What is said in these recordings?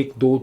1 2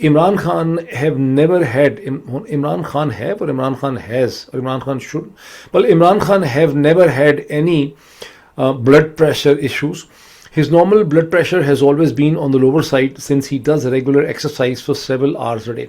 Imran Khan have never had, Imran Khan have or Imran Khan has or Imran Khan should, well, Imran Khan have never had any blood pressure issues. His normal blood pressure has always been on the lower side since he does regular exercise for several hours a day.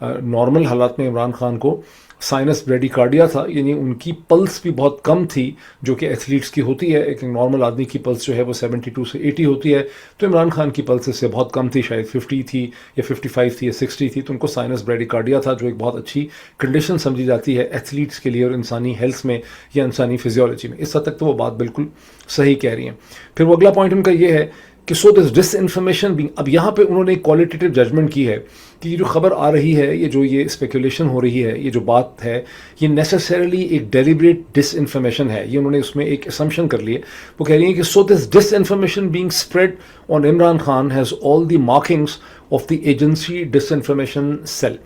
Normal حالات میں عمران خان کو science بریڈیکارڈیا تھا، یعنی ان کی plus بھی بہت کم تھی جو کہ ایتھلیٹس کی ہوتی ہے. ایک نارمل آدمی کی پلس جو ہے وہ 72 سے 80 ہوتی ہے، تو عمران خان کی پلس اس سے بہت کم تھی، شاید 50 تھی یا 55 تھی یا 60 تھی. تو ان کو سائنس بریڈیکارڈیا تھا جو ایک بہت اچھی کنڈیشن سمجھی جاتی ہے ایتھلیٹس کے لیے اور انسانی ہیلتھ میں یا انسانی فزیولوجی میں. اس حد تک تو وہ بات بالکل صحیح کہہ رہی ہیں. پھر وہ اگلا پوائنٹ ان کا یہ ہے کہ سو دس ڈس انفارمیشن بھی، اب یہاں پہ انہوں نے ایک کوالٹیٹیو ججمنٹ کی ہے کہ یہ جو خبر آ رہی ہے، یہ جو یہ اسپیکولیشن ہو رہی ہے، یہ جو بات ہے، یہ نیسسریلی ایک ڈیلیبریٹ ڈس انفارمیشن ہے. یہ انہوں نے اس میں ایک اسمپشن کر لی ہے. وہ کہہ رہی ہیں کہ so this disinformation being spread on Imran Khan has all the markings of the agency disinformation cell.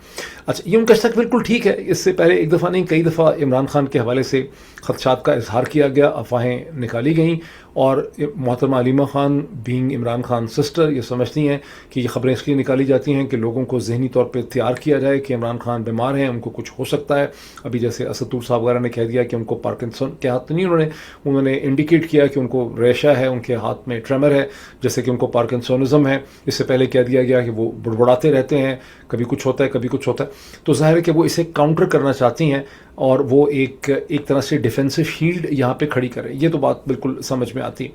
اچھا، یہ ان کا شک بالکل ٹھیک ہے. اس سے پہلے ایک دفعہ نہیں کئی دفعہ عمران خان کے حوالے سے خدشات کا اظہار کیا گیا، افواہیں نکالی گئیں، اور محترمہ علیمہ خان بینگ عمران خان سسٹر یہ سمجھتی ہیں کہ یہ خبریں اس لیے نکالی جاتی ہیں کہ لوگوں کو ذہنی طور پہ تیار کیا جائے کہ عمران خان بیمار ہیں، ان کو کچھ ہو سکتا ہے. ابھی جیسے اسدور صاحب وغیرہ نے کہہ دیا کہ ان کو پارکنسن کے ہاتھ نہیں، انہوں نے انڈیکیٹ کیا کہ ان کو ریشہ ہے، ان کے ہاتھ میں ٹریمر ہے، جیسے کہ ان کو پارکنسونزم ہے. اس سے پہلے کہہ دیا گیا کہ وہ بڑبڑاتے رہتے ہیں، کبھی کچھ ہوتا ہے کبھی کچھ ہوتا ہے. تو ظاہر ہے کہ وہ اسے کاؤنٹر کرنا چاہتی ہیں اور وہ ایک طرح سے ڈیفینسو شیلڈ یہاں پہ کھڑی کریں. یہ تو بات بالکل سمجھ میں آتی.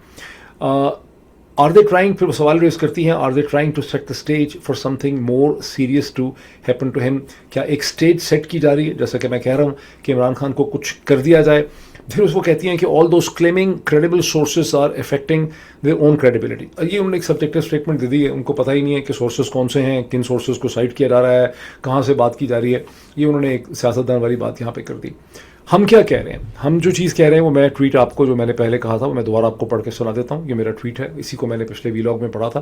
آر دے ٹرائنگ، پھر وہ سوال ریز کرتی ہیں، are they trying to set the stage for something more serious to happen to ہم. کیا ایک اسٹیج سیٹ کی جا رہی ہے، جیسا کہ میں کہہ رہا ہوں کہ عمران خان کو کچھ کر دیا جائے. پھر اس وہ کہتی ہیں کہ all those claiming credible sources are affecting their own credibility. یہ انہوں نے ایک سبجیکٹو اسٹیٹمنٹ دے دی ہے، ان کو پتہ ہی نہیں ہے کہ سورسز کون سے ہیں، کن سورسز کو سائٹ کیا جا رہا ہے، کہاں سے بات کی جا رہی ہے. یہ انہوں نے ایک سیاستدان والی بات یہاں پہ کر دی. ہم کیا کہہ رہے ہیں، ہم جو چیز کہہ رہے ہیں وہ میں ٹویٹ آپ کو جو میں نے پہلے کہا تھا وہ میں دوبارہ آپ کو پڑھ کے سنا دیتا ہوں. یہ میرا ٹویٹ ہے، اسی کو میں نے پچھلے ویلاگ میں پڑھا تھا.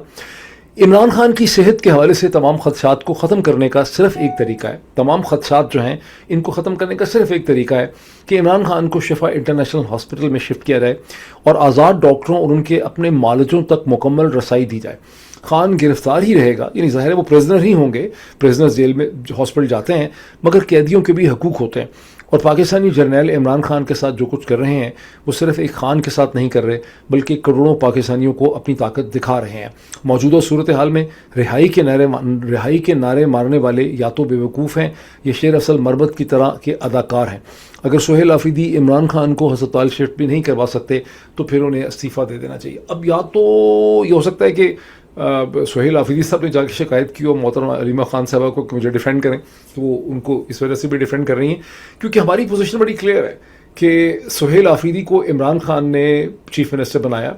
عمران خان کی صحت کے حوالے سے تمام خدشات کو ختم کرنے کا صرف ایک طریقہ ہے، تمام خدشات جو ہیں ان کو ختم کرنے کا صرف ایک طریقہ ہے کہ عمران خان کو شفا انٹرنیشنل ہاسپٹل میں شفٹ کیا جائے اور آزاد ڈاکٹروں اور ان کے اپنے معالجوں تک مکمل رسائی دی جائے. خان گرفتار ہی رہے گا، یعنی ظاہر ہے وہ پریزنر ہی ہوں گے، پریزنرز جیل میں ہاسپٹل جاتے ہیں، مگر قیدیوں کے بھی حقوق ہوتے ہیں. اور پاکستانی جرنیل عمران خان کے ساتھ جو کچھ کر رہے ہیں وہ صرف ایک خان کے ساتھ نہیں کر رہے بلکہ کروڑوں پاکستانیوں کو اپنی طاقت دکھا رہے ہیں. موجودہ صورتحال میں رہائی کے نعرے مارنے والے یا تو بے وقوف ہیں یا شیر اصل مربت کی طرح کے اداکار ہیں. اگر سہیل آفریدی عمران خان کو ہسپتال شفٹ بھی نہیں کروا سکتے تو پھر انہیں استعفیٰ دے دینا چاہیے. اب یا تو یہ ہو سکتا ہے کہ سہیل آفریدی صاحب نے جا کے شکایت کی اور محترمہ علیمہ خان صاحبہ کو کہ مجھے ڈیفینڈ کریں، تو وہ ان کو اس وجہ سے بھی ڈیفینڈ کر رہی ہیں کیونکہ ہماری پوزیشن بڑی کلیئر ہے کہ سہیل آفریدی کو عمران خان نے چیف منسٹر بنایا.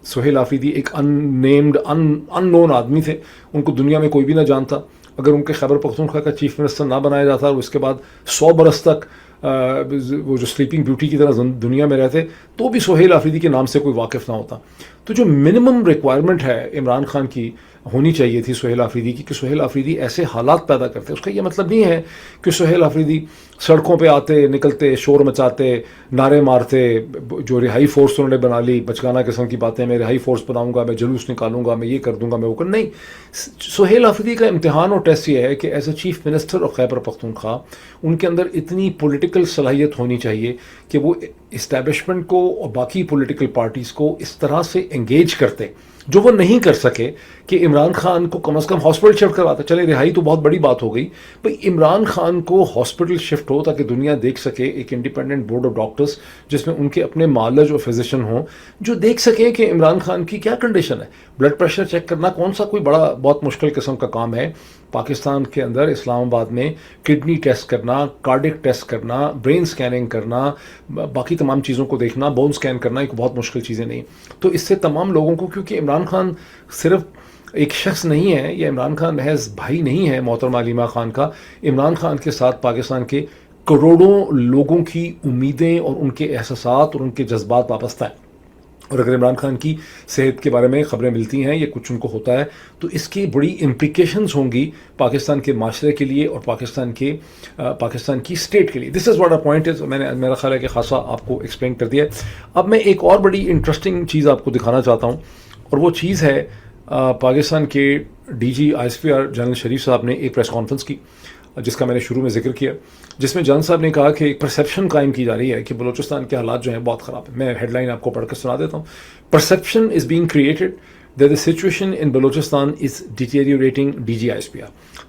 سہیل آفریدی ایک ان نیمڈ ان نون آدمی تھے، ان کو دنیا میں کوئی بھی نہ جانتا. اگر ان کے خیبر پختونخوا کا چیف منسٹر نہ بنایا جاتا اور اس کے بعد 100 برس تک وہ جو سلیپنگ بیوٹی کی طرح دنیا میں رہتے تو بھی سہیل آفریدی کے نام سے کوئی واقف نہ ہوتا. تو جو منیمم ریکوائرمنٹ ہے عمران خان کی ہونی چاہیے تھی سہیل آفریدی کی کہ سہیل آفریدی ایسے حالات پیدا کرتے. اس کا یہ مطلب نہیں ہے کہ سہیل آفریدی سڑکوں پہ آتے نکلتے شور مچاتے نعرے مارتے، جو رہائی فورس انہوں نے بنا لی بچگانہ قسم کی باتیں، میں رہائی فورس بناؤں گا، میں جلوس نکالوں گا، میں یہ کر دوں گا، میں وہ کر نہیں. سہیل آفریدی کا امتحان اور ٹیسٹ یہ ہے کہ ایز اے چیف منسٹر اور خیبر پختونخوا ان کے اندر اتنی پولیٹیکل صلاحیت ہونی چاہیے کہ وہ اسٹیبلشمنٹ کو اور باقی پولیٹیکل پارٹیز کو اس طرح سے انگیج کرتے جو وہ نہیں کر سکے کہ عمران خان کو کم از کم ہاسپٹل شفٹ کرواتا. چلے رہائی تو بہت بڑی بات ہو گئی، بھائی عمران خان کو ہاسپٹل شفٹ ہو تاکہ دنیا دیکھ سکے، ایک انڈیپینڈنٹ بورڈ آف ڈاکٹرز جس میں ان کے اپنے معالج اور فزیشین ہوں جو دیکھ سکیں کہ عمران خان کی کیا کنڈیشن ہے. بلڈ پریشر چیک کرنا کون سا کوئی بڑا بہت مشکل قسم کا کام ہے. پاکستان کے اندر اسلام آباد میں کڈنی ٹیسٹ کرنا، کارڈک ٹیسٹ کرنا، برین سکیننگ کرنا، باقی تمام چیزوں کو دیکھنا، بون سکین کرنا ایک بہت مشکل چیزیں نہیں. تو اس سے تمام لوگوں کو، کیونکہ عمران خان صرف ایک شخص نہیں ہے، یہ عمران خان محض بھائی نہیں ہے محترمہ علیمہ خان کا. عمران خان کے ساتھ پاکستان کے کروڑوں لوگوں کی امیدیں اور ان کے احساسات اور ان کے جذبات وابستہ ہیں. اور اگر عمران خان کی صحت کے بارے میں خبریں ملتی ہیں یا کچھ ان کو ہوتا ہے تو اس کی بڑی امپلیکیشنز ہوں گی پاکستان کے معاشرے کے لیے اور پاکستان کی اسٹیٹ کے لیے. This is what a point is. میں نے میرا خیال ہے کہ خاصا آپ کو ایکسپلین کر دیا. اب میں ایک اور بڑی انٹرسٹنگ چیز آپ کو دکھانا چاہتا ہوں اور وہ چیز ہے پاکستان کے D G I S P R general Sharif صاحب نے ایک پریس کانفرنس کی جس کا میں نے شروع میں ذکر کیا، جس میں جنرل صاحب نے کہا کہ ایک پرسیپشن قائم کی جا رہی ہے کہ بلوچستان کے حالات جو ہیں بہت خراب ہیں. میں ہیڈ لائن آپ کو پڑھ کے سنا دیتا ہوں. Perception is being created that the situation in Balochistan is deteriorating, DG ISPR.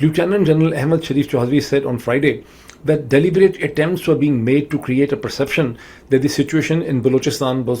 Lieutenant General Ahmed Sharif Chaudhry said on Friday that deliberate attempts were being made to create a perception that the situation in Balochistan was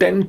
10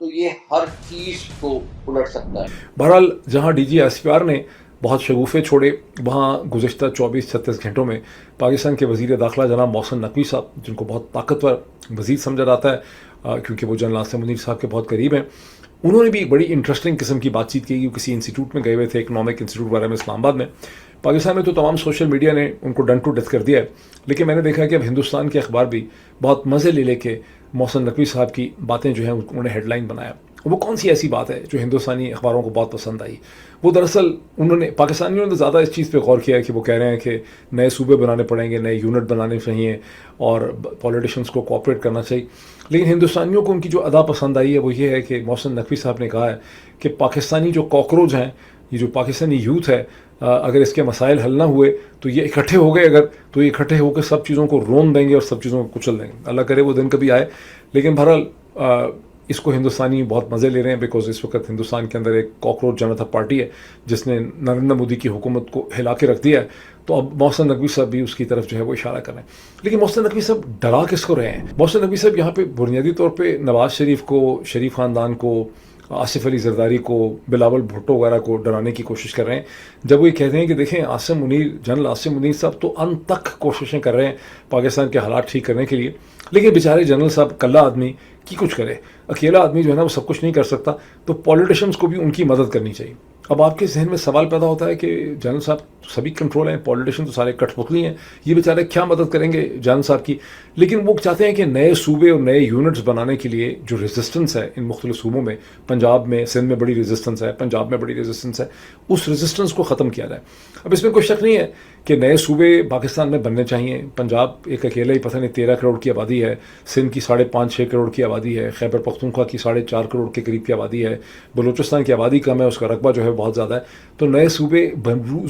تو یہ ہر چیز کو الٹ سکتا ہے. بہرحال جہاں D G S P R نے بہت شگوفے چھوڑے، وہاں گزشتہ 24-36 گھنٹوں میں پاکستان کے وزیر داخلہ جناب محسن نقوی صاحب، جن کو بہت طاقتور وزیر سمجھا جاتا ہے کیونکہ وہ جنرل عاصم منیر صاحب کے بہت قریب ہیں، انہوں نے بھی ایک بڑی انٹرسٹنگ قسم کی بات چیت کی. کسی انسٹیٹیوٹ میں گئے ہوئے تھے، اکنامک انسٹیٹیوٹ وغیرہ میں اسلام آباد میں. پاکستان میں تو تمام سوشل میڈیا نے ان کو ڈن ٹو ڈیتھ کر دیا ہے، لیکن میں نے دیکھا کہ اب ہندوستان کے اخبار بھی بہت مزے لے کے محسن نقوی صاحب کی باتیں جو ہیں انہوں نے ہیڈ لائن بنایا. وہ کون سی ایسی بات ہے جو ہندوستانی اخباروں کو بہت پسند آئی؟ وہ دراصل انہوں نے پاکستانیوں نے زیادہ اس چیز پہ غور کیا ہے کہ وہ کہہ رہے ہیں کہ نئے صوبے بنانے پڑیں گے، نئے یونٹ بنانے چاہیے اور پولیٹیشینس کو کوآپریٹ کرنا چاہیے. لیکن ہندوستانیوں کو ان کی جو ادا پسند آئی ہے وہ یہ ہے کہ محسن نقوی صاحب نے کہا ہے کہ پاکستانی جو کاکروچ ہیں، یہ جو پاکستانی یوتھ ہے، اگر اس کے مسائل حل نہ ہوئے تو یہ اکٹھے ہو گئے، تو یہ اکٹھے ہو کے سب چیزوں کو رون دیں گے اور سب چیزوں کو کچل دیں گے. اللہ کرے وہ دن کبھی آئے. لیکن بہرحال اس کو ہندوستانی بہت مزے لے رہے ہیں، بیکاز اس وقت ہندوستان کے اندر ایک کاکروچ جنتا پارٹی ہے جس نے نریندر مودی کی حکومت کو ہلا کے رکھ دیا ہے. تو اب محسن نقوی صاحب بھی اس کی طرف جو ہے وہ اشارہ کر رہے ہیں. لیکن محسن نقوی صاحب ڈرا کس کو رہے ہیں؟ محسن نقوی صاحب یہاں پہ بنیادی طور پہ نواز شریف کو، شریف خاندان کو، آصف علی زرداری کو، بلاول بھٹو وغیرہ کو ڈرانے کی کوشش کر رہے ہیں، جب وہ یہ کہتے ہیں کہ دیکھیں جنرل عاصم منیر صاحب تو ان تک کوششیں کر رہے ہیں پاکستان کے حالات ٹھیک کرنے کے لیے، لیکن بیچارے جنرل صاحب کلا آدمی کی کچھ کرے، اکیلا آدمی جو ہے نا وہ سب کچھ نہیں کر سکتا. تو پولیٹیشنز کو بھی ان کی مدد کرنی چاہیے. اب آپ کے ذہن میں سوال پیدا ہوتا ہے کہ جنرل صاحب سبھی کنٹرول ہیں، پولیٹیشین تو سارے کٹ پتلی ہیں، یہ بیچارے کیا مدد کریں گے جنرل صاحب کی؟ لیکن وہ چاہتے ہیں کہ نئے صوبے اور نئے یونٹس بنانے کے لیے جو ریزسٹنس ہے ان مختلف صوبوں میں، پنجاب میں، سندھ میں بڑی ریزسٹنس ہے، پنجاب میں بڑی ریزسٹنس ہے، اس ریزسٹنس کو ختم کیا جائے. اب اس میں کوئی شک نہیں ہے کہ نئے صوبے پاکستان میں بننے چاہیے. پنجاب ایک اکیلا ہی پتہ نہیں 13 کروڑ کی آبادی ہے، سندھ کی 5.5-6 کروڑ کی آبادی ہے، خیبر پختونخوا کی 4.5 کروڑ کے قریب کی آبادی ہے، بلوچستان کی آبادی کم ہے، اس کا رقبہ جو ہے بہت زیادہ ہے. تو نئے صوبے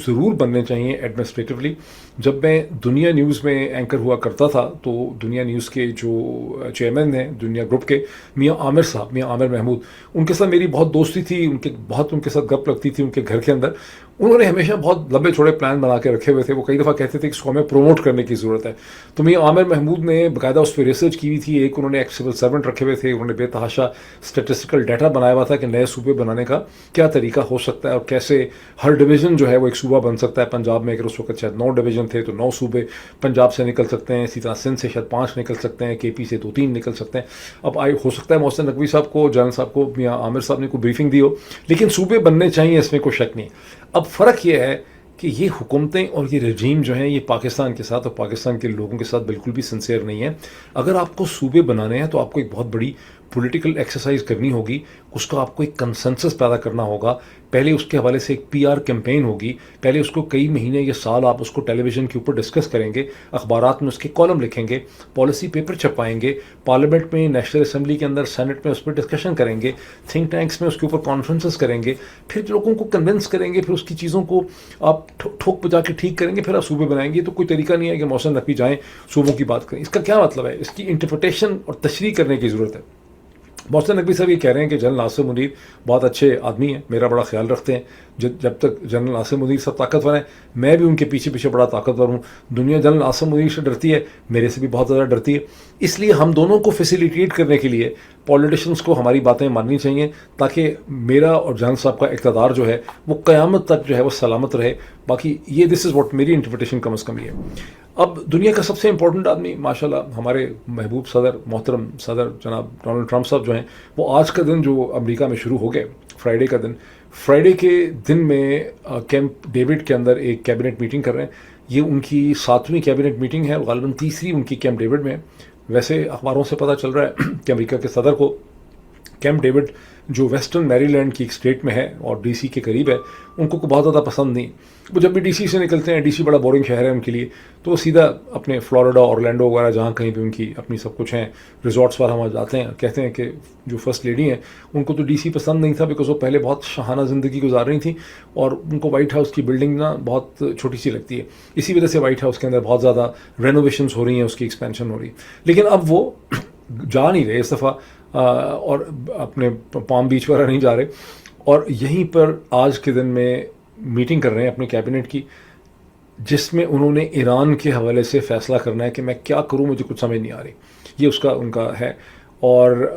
ضرور بننے چاہیے ایڈمنسٹریٹولی. جب میں دنیا نیوز میں اینکر ہوا کرتا تھا تو دنیا نیوز کے جو چیئرمین ہیں دنیا گروپ کے، میاں عامر صاحب، میاں عامر محمود، ان کے ساتھ میری بہت دوستی تھی، ان کے ساتھ گپ لگتی تھی ان کے گھر کے اندر. انہوں نے ہمیشہ بہت لمبے چوڑے پلان بنا کے رکھے ہوئے تھے. وہ کئی دفعہ کہتے تھے کہ اس کو ہمیں پروموٹ کرنے کی ضرورت ہے. تو میاں عامر محمود نے باقاعدہ اس پہ ریسرچ کی ہوئی تھی. ایک انہوں نے ایک سول سرونٹ رکھے ہوئے تھے، انہوں نے بے تحاشا اسٹیٹسٹیکل ڈیٹا بنایا ہوا تھا کہ نئے صوبے بنانے کا کیا طریقہ ہو سکتا ہے اور کیسے ہر ڈویژن جو ہے وہ ایک صوبہ بن سکتا ہے. پنجاب میں اگر اس وقت شاید 9 ڈویژن تھے تو 9 صوبے پنجاب سے نکل سکتے ہیں، اسی طرح سندھ سے شاید 5 نکل سکتے ہیں، کے پی سے 2-3 نکل سکتے ہیں. اب ہو سکتا ہے محسن نقوی صاحب کو، جنرل صاحب کو، میاں عامر صاحب نے کوئی بریفنگ دی ہو، لیکن صوبے بننے چاہیے، اس میں کوئی شک نہیں. اب فرق یہ ہے کہ یہ حکومتیں اور یہ رجیم جو ہیں یہ پاکستان کے ساتھ اور پاکستان کے لوگوں کے ساتھ بالکل بھی سنسیئر نہیں ہے. اگر آپ کو صوبے بنانے ہیں تو آپ کو ایک بہت بڑی پولیٹیکل ایکسرسائز کرنی ہوگی، اس کا آپ کو ایک کنسنسس پیدا کرنا ہوگا. پہلے اس کے حوالے سے ایک PR کیمپین ہوگی، پہلے اس کو کئی مہینے یا سال آپ اس کو ٹیلی ویژن کے اوپر ڈسکس کریں گے، اخبارات میں اس کے کالم لکھیں گے، پالیسی پیپر چھپائیں گے، پارلیمنٹ میں، نیشنل اسمبلی کے اندر، سینٹ میں اس پہ ڈسکشن کریں گے، تھنک ٹینکس میں اس کے اوپر کانفرنسز کریں گے، پھر لوگوں کو کنونس کریں گے، پھر اس کی چیزوں کو آپ ٹھوک بجا کے ٹھیک کریں گے، پھر آپ صوبے بنائیں گے. تو کوئی طریقہ نہیں ہے کہ محسن نقوی جائیں صوبوں کی بات کریں. اس کا کیا مطلب ہے؟ اس کی انٹرپریٹیشن اور تشریح کرنے کی ضرورت ہے. محسن نقوی صاحب یہ کہہ رہے ہیں کہ جنرل عاصم منیر بہت اچھے آدمی ہیں، میرا بڑا خیال رکھتے ہیں. جب تک جنرل عاصم منیر صاحب طاقتور ہیں، میں بھی ان کے پیچھے بڑا طاقتور ہوں. دنیا جنرل عاصم منیر سے ڈرتی ہے، میرے سے بھی بہت زیادہ ڈرتی ہے. اس لیے ہم دونوں کو فیسیلیٹیٹ کرنے کے لیے پولیٹیشنز کو ہماری باتیں ماننی چاہیے، تاکہ میرا اور جنرل صاحب کا اقتدار جو ہے وہ قیامت تک جو ہے وہ سلامت رہے. باقی یہ دس از واٹ میری انٹرپریٹیشن کم از کم یہ ہے. اب دنیا کا سب سے امپورٹنٹ آدمی ماشاءاللہ ہمارے محبوب صدر، محترم صدر جناب ڈونلڈ ٹرمپ صاحب جو ہیں، وہ آج کا دن جو امریکہ میں شروع ہو گئے، فرائیڈے کے دن میں کیمپ ڈیوڈ کے اندر ایک کیبنٹ میٹنگ کر رہے ہیں. یہ ان کی 7ویں کیبنٹ میٹنگ ہے، غالباً 3ری ان کی کیمپ ڈیوڈ میں. ویسے اخباروں سے پتہ چل رہا ہے کہ امریکہ کے صدر کو کیمپ ڈیوڈ جو ویسٹرن میری لینڈ کی ایک اسٹیٹ میں ہے اور DC کے قریب ہے، ان کو بہت زیادہ پسند نہیں. وہ جب بھی DC سے نکلتے ہیں، DC بڑا بورنگ شہر ہے ان کے لیے، تو وہ سیدھا اپنے فلوریڈا، اورلینڈو وغیرہ جہاں کہیں بھی ان کی اپنی سب کچھ ہیں ریزورٹس پر وہاں جاتے ہیں. کہتے ہیں کہ جو فرسٹ لیڈی ہیں ان کو تو DC پسند نہیں تھا، بیکاز وہ پہلے بہت شاہانہ زندگی گزار رہی تھیں اور ان کو وائٹ ہاؤس کی بلڈنگ نا بہت چھوٹی سی لگتی ہے. اسی وجہ سے وائٹ ہاؤس کے اندر بہت زیادہ رینوویشنز ہو رہی ہیں، اس کی ایکسپینشن ہو رہی ہے. لیکن اب وہ جا نہیں رہے اس دفعہ، اور اپنے پام بیچ وغیرہ نہیں جا رہے، اور یہیں پر آج کے دن میں میٹنگ کر رہے ہیں اپنے کیبنٹ کی، جس میں انہوں نے ایران کے حوالے سے فیصلہ کرنا ہے کہ میں کیا کروں، مجھے کچھ سمجھ نہیں آ رہی. یہ ان کا ہے. اور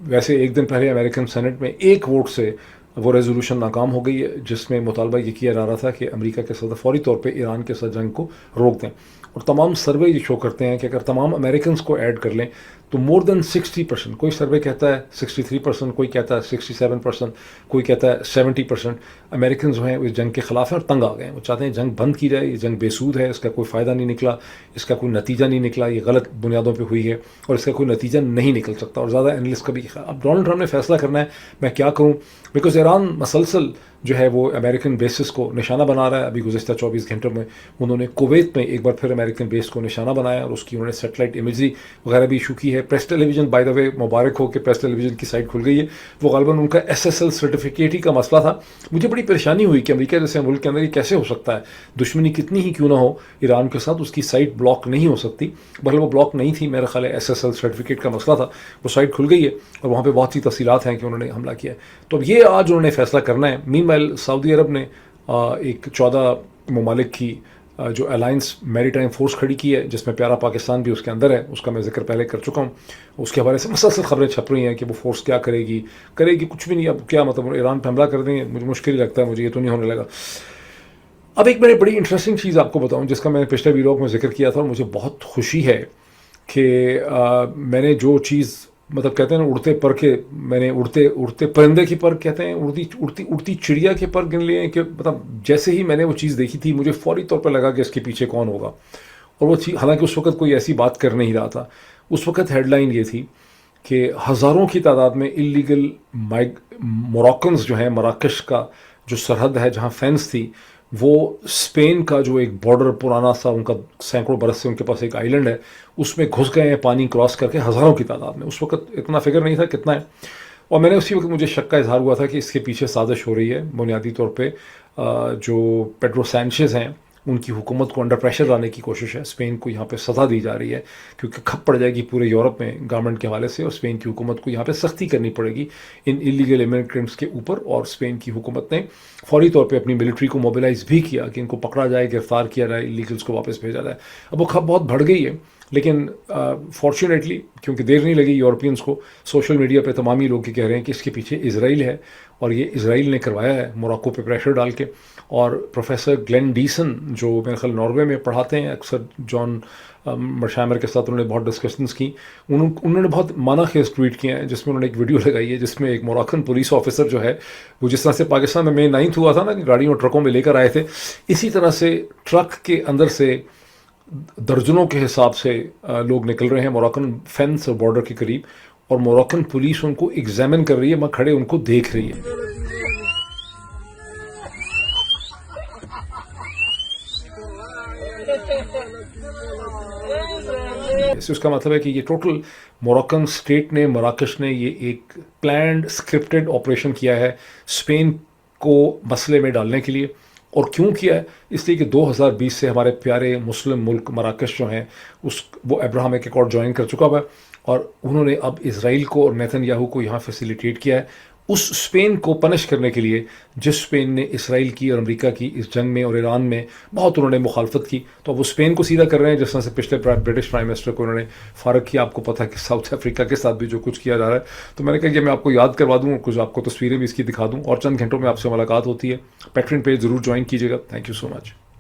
ویسے ایک دن پہلے امریکن سینٹ میں ایک ووٹ سے وہ ریزولوشن ناکام ہو گئی ہے جس میں مطالبہ یہ کیا جا رہا تھا کہ امریکہ کے صدر فوری طور پہ ایران کے ساتھ جنگ کو روک دیں. اور تمام سروے یہ شو کرتے ہیں کہ اگر تمام امریکنز کو ایڈ کر لیں تو مور دین 60%، کوئی سروے کہتا ہے 63%، کوئی کہتا ہے 67%، کوئی کہتا ہے 70% امریکنز جو ہیں اس جنگ کے خلاف ہیں اور تنگ آ گئے ہیں. وہ چاہتے ہیں جنگ بند کی جائے، یہ جنگ بے سود ہے، اس کا کوئی فائدہ نہیں نکلا، اس کا کوئی نتیجہ نہیں نکلا، یہ غلط بنیادوں پہ ہوئی ہے اور اس کا کوئی نتیجہ نہیں نکل سکتا. اور زیادہ اینالسٹ کا بھی اب ڈونلڈ ٹرمپ نے فیصلہ کرنا ہے میں کیا کروں، بیکاز ایران مسلسل جو ہے وہ امریکن بیسز کو نشانہ بنا رہا ہے. ابھی گزشتہ 24 گھنٹوں میں انہوں نے کویت میں ایک بار پھر امریکن بیس کو نشانہ بنایا اور اس کی انہوں نے سیٹلائٹ امیجری وغیرہ بھی ایشو کی ہے. Press television by the way مبارک ہو کہ پریس ٹیلی ویژن کی سائٹ کھل گئی ہے. وہ غالباً ان کا SSL سرٹیفکیٹ ہی کا مسئلہ تھا. مجھے بڑی پریشانی ہوئی کہ امریکہ جیسے ملک کے اندر یہ کیسے ہو سکتا ہے، دشمنی کتنی ہی کیوں نہ ہو ایران کے ساتھ، اس کی سائٹ بلاک نہیں ہو سکتی. بہرحال وہ بلاک نہیں تھی، میرا خیال ہے SSL سرٹیفکیٹ کا مسئلہ تھا. وہ سائٹ کھل گئی ہے اور وہاں پہ بہت سی تفصیلات ہیں کہ انہوں نے حملہ کیا ہے. تو اب یہ آج انہوں نے فیصلہ کرنا ہے. مین وائل سعودی عرب نے ایک 14 ممالک کی جو الائنس میری ٹائم فورس کھڑی کی ہے جس میں پیارا پاکستان بھی اس کے اندر ہے، اس کا میں ذکر پہلے کر چکا ہوں. اس کے حوالے سے مسلسل خبریں چھپ رہی ہیں کہ وہ فورس کیا کرے گی کچھ بھی نہیں. اب کیا مطلب ایران پہ حملہ کر دیں گے، مجھے مشکل ہی لگتا ہے، مجھے یہ تو نہیں ہونے لگا. اب ایک میں نے بڑی انٹرسٹنگ چیز آپ کو بتاؤں جس کا میں نے پچھلے ویلاگ میں ذکر کیا تھا اور مجھے بہت خوشی ہے کہ میں نے جو چیز مطلب کہتے ہیں نا اڑتے پر کے، میں نے اڑتے پرندے کے پر کہتے ہیں اڑتی چڑیا کے پر گن لیے کہ مطلب جیسے ہی میں نے وہ چیز دیکھی تھی مجھے فوری طور پہ لگا کہ اس کے پیچھے کون ہوگا. اور وہ چیز حالانکہ اس وقت کوئی ایسی بات کر نہیں رہا تھا. اس وقت ہیڈ لائن یہ تھی کہ ہزاروں کی تعداد میں اللیگل موراکنز جو ہیں، مراکش کا جو سرحد ہے جہاں فینس تھی، وہ اسپین کا جو ایک بارڈر پرانا سا ان کا سینکڑوں برس سے ان کے پاس ایک آئیلینڈ ہے، اس میں گھس گئے ہیں پانی کراس کر کے ہزاروں کی تعداد میں. اس وقت اتنا فگر نہیں تھا کتنا ہے. اور میں نے اسی وقت مجھے شک کا اظہار ہوا تھا کہ اس کے پیچھے سازش ہو رہی ہے. بنیادی طور پہ جو پیڈرو سینچیز ہیں ان کی حکومت کو انڈر پریشر لانے کی کوشش ہے. اسپین کو یہاں پہ سزا دی جا رہی ہے کیونکہ کھپ پڑ جائے گی پورے یورپ میں گورنمنٹ کے حوالے سے، اور اسپین کی حکومت کو یہاں پہ سختی کرنی پڑے گی ان اللیگل امیگرینٹس کے اوپر. اور اسپین کی حکومت نے فوری طور پہ اپنی ملٹری کو موبلائز بھی کیا کہ ان کو پکڑا جائے، گرفتار کیا جائے، اللیگلس کو واپس بھیجا جائے. اب وہ کھپ بہت بڑھ گئی ہے لیکن فارچونیٹلی کیونکہ دیر نہیں لگی یورپینس کو، سوشل میڈیا پہ تمام ہی لوگ یہ کہہ رہے ہیں کہ اس کے پیچھے اسرائیل ہے اور یہ اسرائیل نے کروایا ہے موراکو پہ پریشر ڈال کے. اور پروفیسر گلین ڈیسن جو میرے خیال ناروے میں پڑھاتے ہیں، اکثر جان مرشائمر کے ساتھ انہوں نے بہت ڈسکشنز کی، انہوں نے بہت معنی خیز ٹویٹ کیے ہیں جس میں انہوں نے ایک ویڈیو لگائی ہے جس میں ایک موراکن پولیس آفیسر جو ہے وہ جس طرح سے پاکستان میں مئی 9 ہوا تھا نا کہ گاڑیوں ٹرکوں میں لے کر آئے تھے، اسی طرح سے ٹرک کے اندر سے درجنوں کے حساب سے لوگ نکل رہے ہیں موراکن فینس اور بارڈر کے قریب، اور موراکن پولیس ان کو ایگزامن کر رہی ہے، وہاں کھڑے ان کو دیکھ رہی ہے. اس کا مطلب ہے کہ یہ ٹوٹل موراکن اسٹیٹ نے، مراکش نے یہ ایک پلانڈ اسکرپٹڈ آپریشن کیا ہے اسپین کو مسئلے میں ڈالنے کے لیے. اور کیوں کیا ہے؟ اس لیے کہ 2020 سے ہمارے پیارے مسلم ملک مراکش جو ہیں وہ ابراہمک ایکارڈ جوائن کر چکا ہوا ہے، اور انہوں نے اب اسرائیل کو اور نیتن یاہو کو یہاں فیسیلیٹیٹ کیا ہے اس اسپین کو پنش کرنے کے لیے جس اسپین نے اسرائیل کی اور امریکہ کی اس جنگ میں اور ایران میں بہت انہوں نے مخالفت کی. تو اب وہ اسپین کو سیدھا کر رہے ہیں جس طرح سے پچھلے برٹش پرائم منسٹر کو انہوں نے فارغ کیا. آپ کو پتہ ہے کہ ساؤتھ افریقہ کے ساتھ بھی جو کچھ کیا جا رہا ہے. تو میں نے کہا کہ میں آپ کو یاد کروا دوں اور کچھ آپ کو تصویریں بھی اس کی دکھا دوں، اور چند گھنٹوں میں آپ سے ملاقات ہوتی ہے. پیٹرین پیج ضرور جوائن کیجیے گا. Thank you so much.